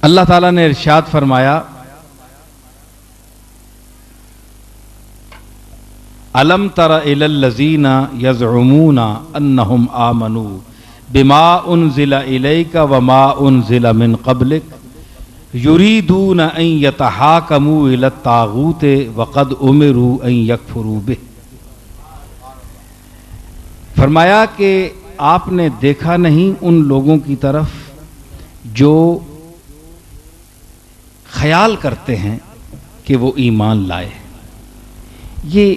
اللہ تعالیٰ نے ارشاد فرمایا الم تر الی الذین یزعمون انہم آمنوا بما انزل الیک وما انزل من قبلک یریدون ان یتحاکموا الی الطاغوت وقد امروا ان یکفروا بہ۔ فرمایا کہ آپ نے دیکھا نہیں ان لوگوں کی طرف جو خیال کرتے ہیں کہ وہ ایمان لائے۔ یہ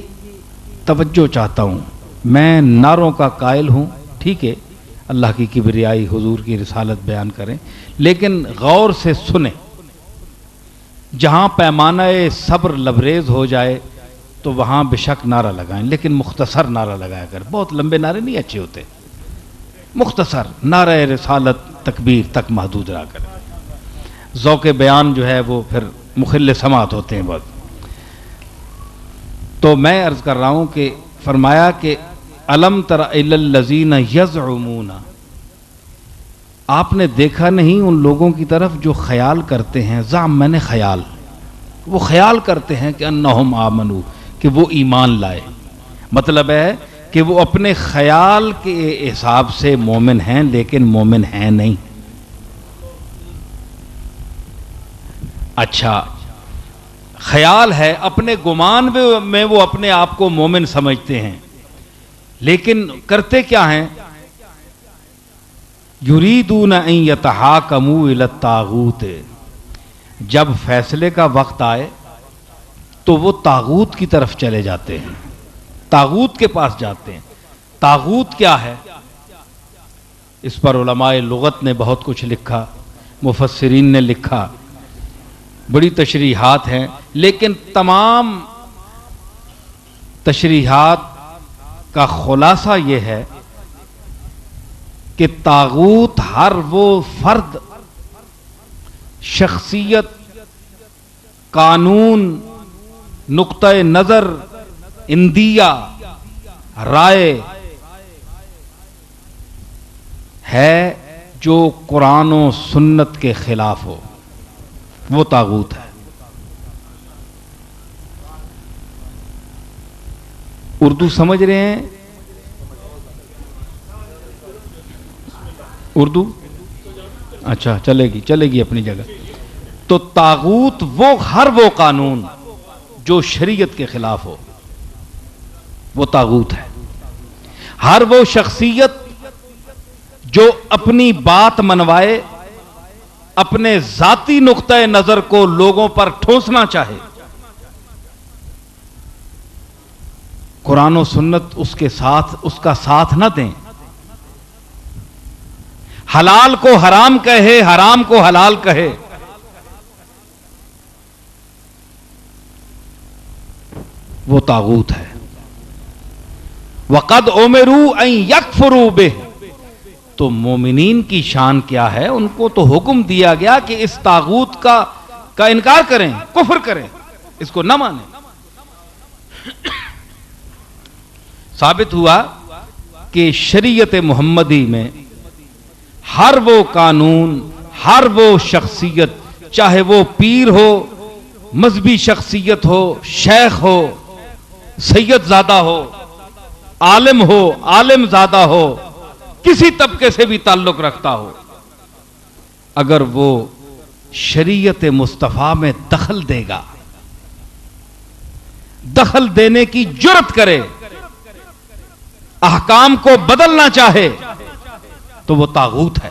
توجہ چاہتا ہوں، میں نعروں کا قائل ہوں، ٹھیک ہے، اللہ کی کبریائی، حضور کی رسالت بیان کریں، لیکن غور سے سنیں۔ جہاں پیمانہ صبر لبریز ہو جائے تو وہاں بے شک نعرہ لگائیں، لیکن مختصر نعرہ لگایا کر، بہت لمبے نعرے نہیں اچھے ہوتے، مختصر نعرہ رسالت تکبیر تک محدود رہا کریں۔ ذوق بیان جو ہے وہ پھر مخل سماعت ہوتے ہیں بہت۔ تو میں عرض کر رہا ہوں کہ فرمایا کہ الم تر الی الذین یزعمون، آپ نے دیکھا نہیں ان لوگوں کی طرف جو خیال کرتے ہیں، زعم میں نے خیال، وہ خیال کرتے ہیں کہ انہم آمنو، کہ وہ ایمان لائے۔ مطلب ہے کہ وہ اپنے خیال کے حساب سے مومن ہیں لیکن مومن ہیں نہیں۔ اچھا، خیال ہے، اپنے گمان میں وہ اپنے آپ کو مومن سمجھتے ہیں، لیکن کرتے کیا ہیں؟ یریدون ان یتحاکموا الی الطاغوت، جب فیصلے کا وقت آئے تو وہ طاغوت کی طرف چلے جاتے ہیں، طاغوت کے پاس جاتے ہیں۔ طاغوت کیا ہے؟ اس پر علماء لغت نے بہت کچھ لکھا، مفسرین نے لکھا، بڑی تشریحات ہیں، لیکن تمام تشریحات کا خلاصہ یہ ہے کہ طاغوت ہر وہ فرد، شخصیت، قانون، نقطہ نظر، اندیہ، رائے ہے جو قرآن و سنت کے خلاف ہو، وہ طاغوت ہے۔ اردو سمجھ رہے ہیں؟ اردو اچھا چلے گی اپنی جگہ۔ تو طاغوت ہر وہ قانون جو شریعت کے خلاف ہو، وہ طاغوت ہے۔ ہر وہ شخصیت جو اپنی بات منوائے، اپنے ذاتی نقطہ نظر کو لوگوں پر ٹھونسنا چاہے، قرآن و سنت اس کا ساتھ نہ دیں، حلال کو حرام کہے، حرام کو حلال کہے، وہ طاغوت ہے۔ وَقَدْ أُمِرُوا أَن يَكْفُرُوا بِهِ، تو مومنین کی شان کیا ہے؟ ان کو تو حکم دیا گیا کہ اس طاغوت کا انکار کریں، کفر کریں، اس کو نہ مانیں۔ ثابت ہوا کہ شریعت محمدی میں ہر وہ قانون، ہر وہ شخصیت، چاہے وہ پیر ہو، مذہبی شخصیت ہو، شیخ ہو، سید زادہ ہو، عالم زادہ ہو، کسی طبقے سے بھی تعلق رکھتا ہو، اگر وہ شریعت مصطفیٰ میں دخل دے گا، دخل دینے کی جرات کرے، احکام کو بدلنا چاہے، تو وہ طاغوت ہے،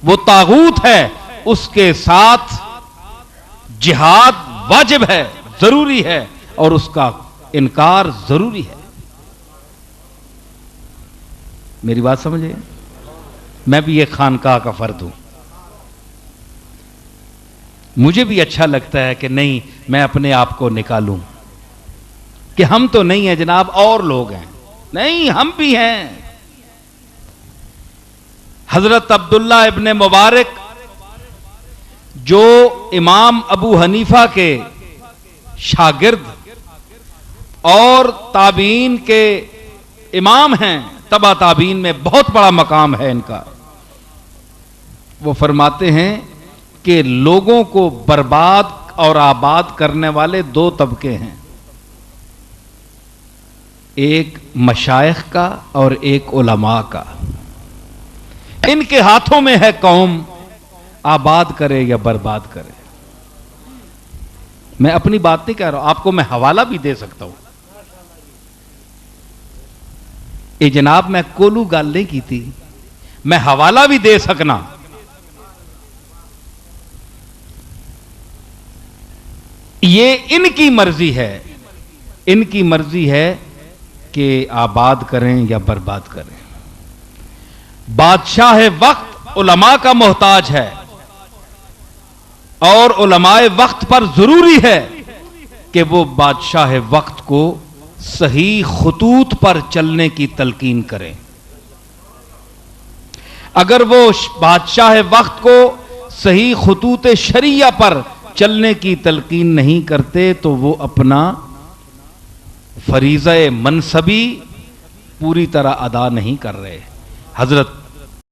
وہ طاغوت ہے۔ اس کے ساتھ جہاد واجب ہے، ضروری ہے، اور اس کا انکار ضروری ہے۔ میری بات سمجھے؟ میں بھی ایک خانقاہ کا فرد ہوں، مجھے بھی اچھا لگتا ہے کہ نہیں، میں اپنے آپ کو نکالوں کہ ہم تو نہیں ہیں جناب، اور لوگ ہیں۔ نہیں، ہم بھی ہیں۔ حضرت عبداللہ ابن مبارک جو امام ابو حنیفہ کے شاگرد اور تابعین کے امام ہیں، تبع تابعین میں بہت بڑا مقام ہے ان کا، وہ فرماتے ہیں کہ لوگوں کو برباد اور آباد کرنے والے دو طبقے ہیں، ایک مشائخ کا اور ایک علماء کا۔ ان کے ہاتھوں میں ہے قوم آباد کرے یا برباد کرے۔ میں اپنی بات نہیں کہہ رہا ہوں، آپ کو میں حوالہ بھی دے سکتا ہوں۔ اے جناب میں کولو گل نہیں کی تھی، میں حوالہ بھی دے سکنا۔ یہ ان کی مرضی ہے، ان کی مرضی ہے کہ آباد کریں یا برباد کریں۔ بادشاہ وقت علماء کا محتاج ہے، اور علماء وقت پر ضروری ہے کہ وہ بادشاہ وقت کو صحیح خطوط پر چلنے کی تلقین کریں۔ اگر وہ بادشاہ وقت کو صحیح خطوط شریعہ پر چلنے کی تلقین نہیں کرتے تو وہ اپنا فریضہ منصبی پوری طرح ادا نہیں کر رہے۔ حضرت